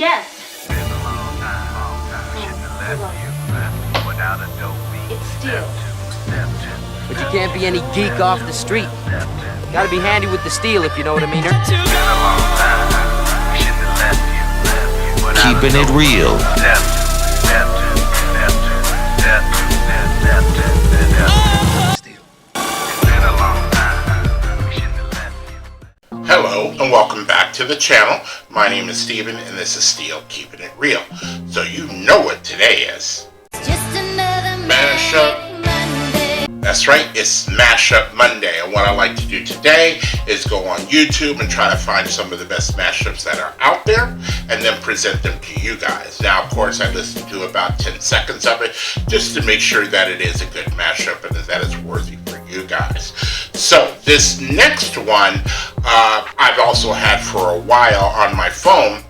Yes. It's steel. But you can't be any geek off the street. Gotta be handy with the steel, if you know what I mean. Keeping it real. Hello and welcome back to the channel. My name is Steven and this is Steel Keeping It Real. So you know what today is. Just another Mashup. That's right, it's Mashup Monday, and what I like to do today is go on YouTube and try to find some of the best mashups that are out there and then present them to you guys. Now, of course, I listen to about 10 seconds of it just to make sure that it is a good mashup and that it's worthy for you guys. So this next one I've also had for a while on my phone,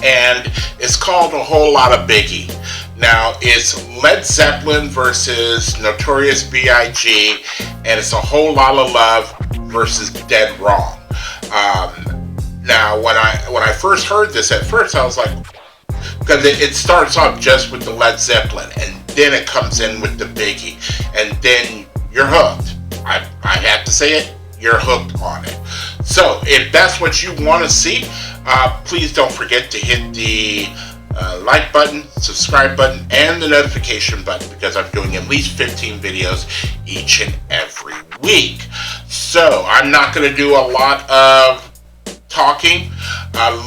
and it's called A Whole Lot of Biggie. Now, it's Led Zeppelin versus Notorious B.I.G., and it's A Whole Lot of Love versus Dead Wrong. Now, when I first heard this, at first I was like, because it starts off just with the Led Zeppelin, and then it comes in with the Biggie, and then you're hooked. I have to say it, you're hooked on it. So, if that's what you want to see, please don't forget to hit the like button, subscribe button, and the notification button, because I'm doing at least 15 videos each and every week. So I'm not going to do a lot of talking.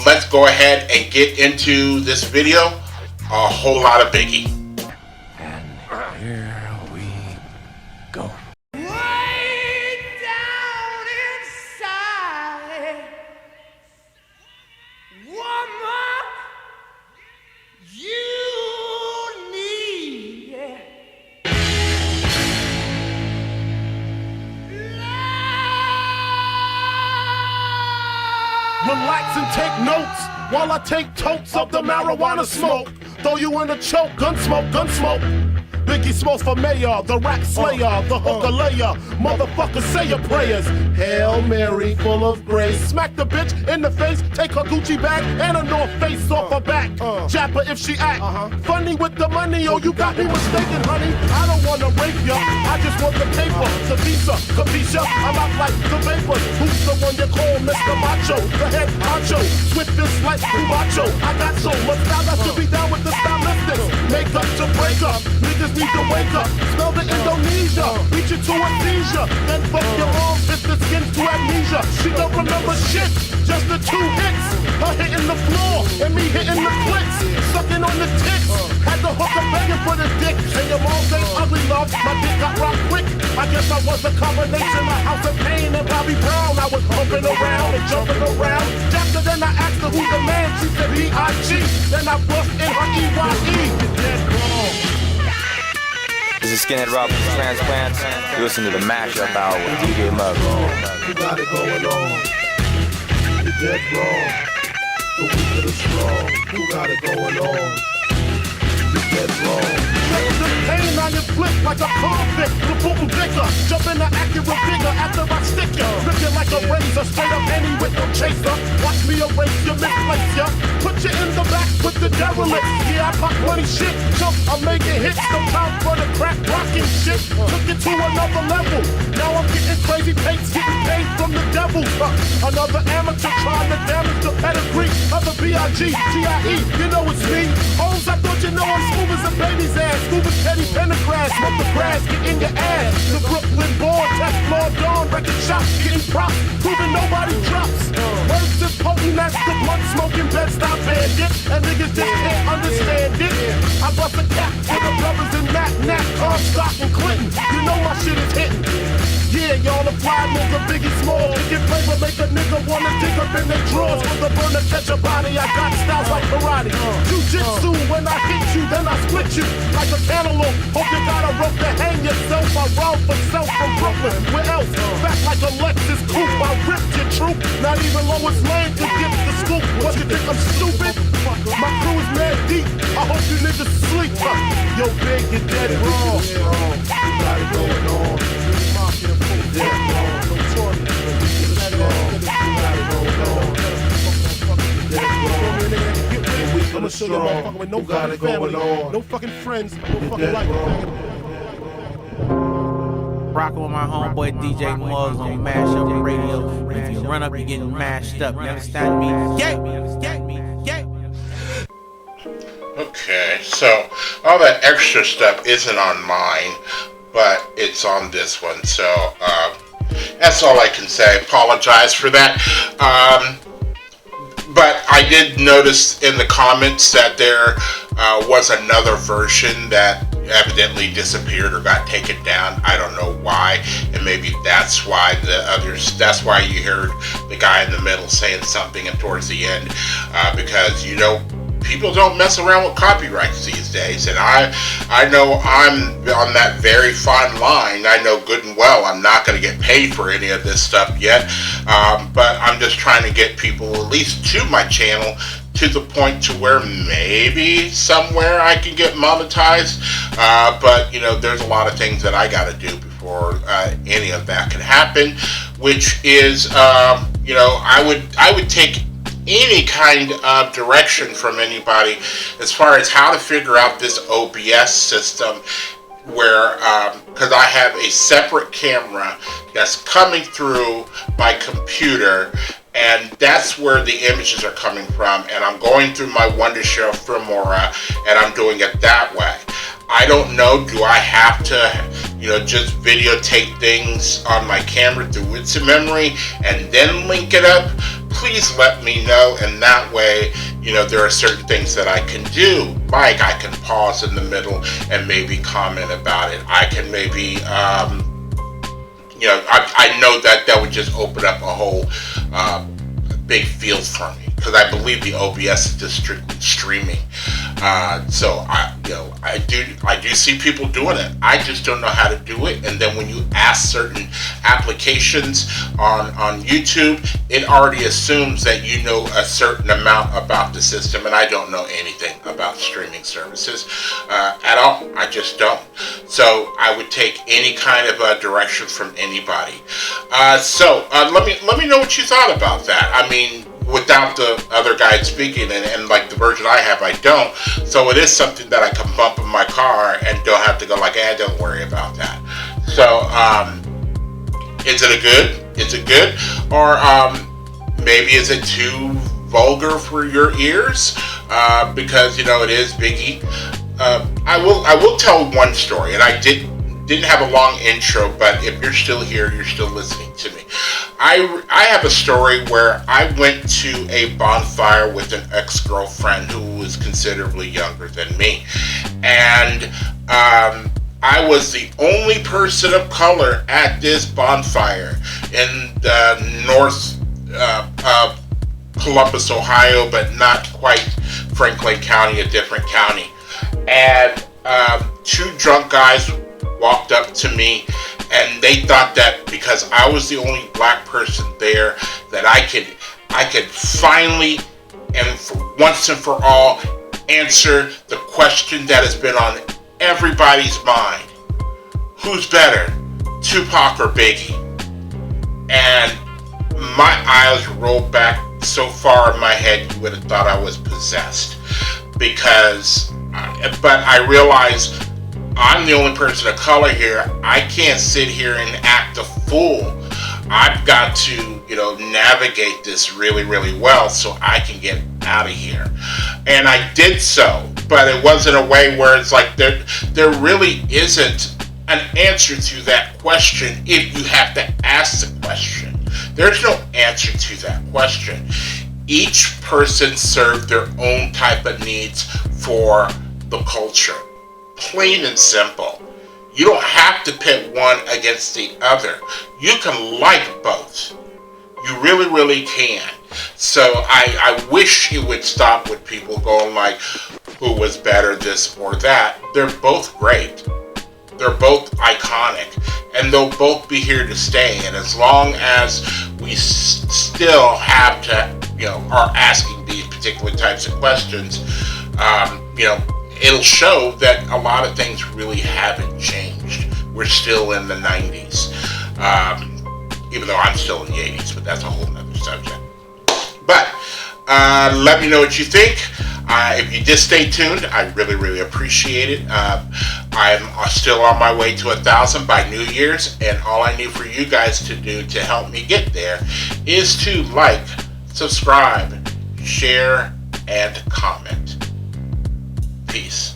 Let's go ahead and get into this video. A Whole Lot of Biggie. And here we go. Way down inside, woman, you need love. Relax and take notes while I take totes of the marijuana smoke. Throw you in a choke, gun smoke, gun smoke. Biggie smokes for mayor, the rap slayer, the hooker layer. Motherfuckers say your prayers. Hail Mary, full of grace. Smack the bitch in the face, take her Gucci bag and a North Face off her back. Jab her if she act funny with the money. Oh, you got me mistaken, honey. I don't wanna rape ya, I just want the paper. The visa, capisha, I'm out like the vapors. Who's the one you call Mr. Macho? The head honcho, with this like macho. I got so much style, I should be down with the stylistics. Make up to break up, niggas need to wake up. Smell the Indonesia, reach it to a seizure. Then fuck your mom, hit the skin to amnesia. She don't remember shit, just the 2 hits. Her hitting the floor, and me hitting the clicks. Sucking on the tits, had the hooker begging for the dick. And your mom ain't ugly, love, my dick got rocked quick. I guess I was a combination of House of Pain and Bobby Brown. I was bumping around and jumping around. After then I asked her who's the man, she said B.I.G. Then I bust in her E.Y.E. You're dead wrong. This is Skinhead Rob from Transplants. You listen to the Mashup Hour with DJ Mug. You got it going on. You're dead wrong. The weak of the strong. You got it going on. You're dead wrong. The pain on your flip like a convict. The Putin vicar. Jump in the accurate figure after I stick ya. Looking like a razor. Straight up any with no chaser. Watch me erase you, misplace ya. Put you in the back with the derelict. Yeah, I pop plenty shit. Jump, I'm making hits. No time for the crack rocking shit. Took it to another level. Now I'm getting crazy pates. Getting paid from the devil. Another amateur trying to damage the pedigree of the B.I.G. G.I.E. You know it's me. Holmes, I thought you know I'm smooth as a baby's ass. Smooth as Teddy Pendergrass. Smoke the grass, get in your ass. The Brooklyn born, test floor dawn. Record shop, getting props. Proving nobody drops. Words is potent, that's the blunt smoking bed stop bandit. And niggas just can't understand it. I bust a cap for the brothers in Nat, Comstock and Clinton. You know my shit is hitting. Yeah, y'all the fly nigga, Biggie Small. Get flavor, make a nigga wanna dig up in their drawers. With the burner, catch a body, I got styles like karate. Jiu-jitsu, when I hit you, then I split you. Like a cantaloupe, hope you got a rope to hang yourself. I round for self from Brooklyn, where else? Back like a Lexus coupe, I ripped your troop. Not even Lois Lane could get the scoop. What, you think I'm stupid? My crew is mad deep, I hope you niggas sleep. Yo, Big, you're dead wrong. You got it going on. Dead wrong. Notorious. You got it going on. Dead wrong. still your motherfucker with no fucking family, no fucking friends, no fucking life. Rockin' with my homeboy DJ Muggs on Mashup Radio. And if you run up, you're getting mashed up. You understand me? Yeah. Okay, so all that extra stuff isn't on mine, but it's on this one. So that's all I can say. Apologize for that. But I did notice in the comments that there was another version that evidently disappeared or got taken down. I don't know why, and maybe that's why that's why you heard the guy in the middle saying something and towards the end, because people don't mess around with copyrights these days, and I know I'm on that very fine line. I know good and well I'm not going to get paid for any of this stuff yet, but I'm just trying to get people at least to my channel to the point to where maybe somewhere I can get monetized, but there's a lot of things that I got to do before any of that can happen, which is I would take any kind of direction from anybody as far as how to figure out this OBS system, where because I have a separate camera that's coming through my computer, and that's where the images are coming from, and I'm going through my Wondershare Filmora, and I'm doing it that way. I don't know, do I have to just videotape things on my camera through its memory and then link it up? Please let me know, and that way there are certain things that I can do, like I can pause in the middle and maybe comment about it. I can maybe I know that would just open up a whole big field for me, because I believe the OBS is just strictly streaming. So I do see people doing it. I just don't know how to do it. And then when you ask certain applications on YouTube, it already assumes that you know a certain amount about the system, and I don't know anything about streaming services at all. I just don't. So I would take any kind of direction from anybody. So let me know what you thought about that. I mean, without the other guy speaking, and like the version I have, I don't. So it is something that I can bump in my car and don't have to go like, don't worry about that. So is it good? Or maybe is it too vulgar for your ears? Because it is Biggie. I will tell one story, and I didn't have a long intro, but if you're still here, you're still listening to me. I have a story where I went to a bonfire with an ex-girlfriend who was considerably younger than me, and I was the only person of color at this bonfire in the north of Columbus, Ohio, but not quite Franklin County, a different county. And two drunk guys walked up to me, and they thought that because I was the only black person there, that I could finally and for once and for all answer the question that has been on everybody's mind. Who's better, Tupac or Biggie? And my eyes rolled back so far in my head you would have thought I was possessed, because but I realized I'm the only person of color here. I can't sit here and act a fool. I've got to, navigate this really, really well so I can get out of here. And I did so, but it wasn't a way where it's like there really isn't an answer to that question if you have to ask the question. There's no answer to that question. Each person served their own type of needs for the culture. Plain and simple. You don't have to pit one against the other. You can like both. You really, really can. So I wish it would stop with people going like, who was better, this or that. They're both great. They're both iconic. And they'll both be here to stay. And as long as we still have to, are asking these particular types of questions, it'll show that a lot of things really haven't changed. We're still in the 90s, even though I'm still in the 80s, but that's a whole nother subject. But Let me know what you think. If you just stay tuned, I really, really appreciate it. I'm still on my way to 1,000 by New Year's, and all I need for you guys to do to help me get there is to like, subscribe, share, and comment. Peace.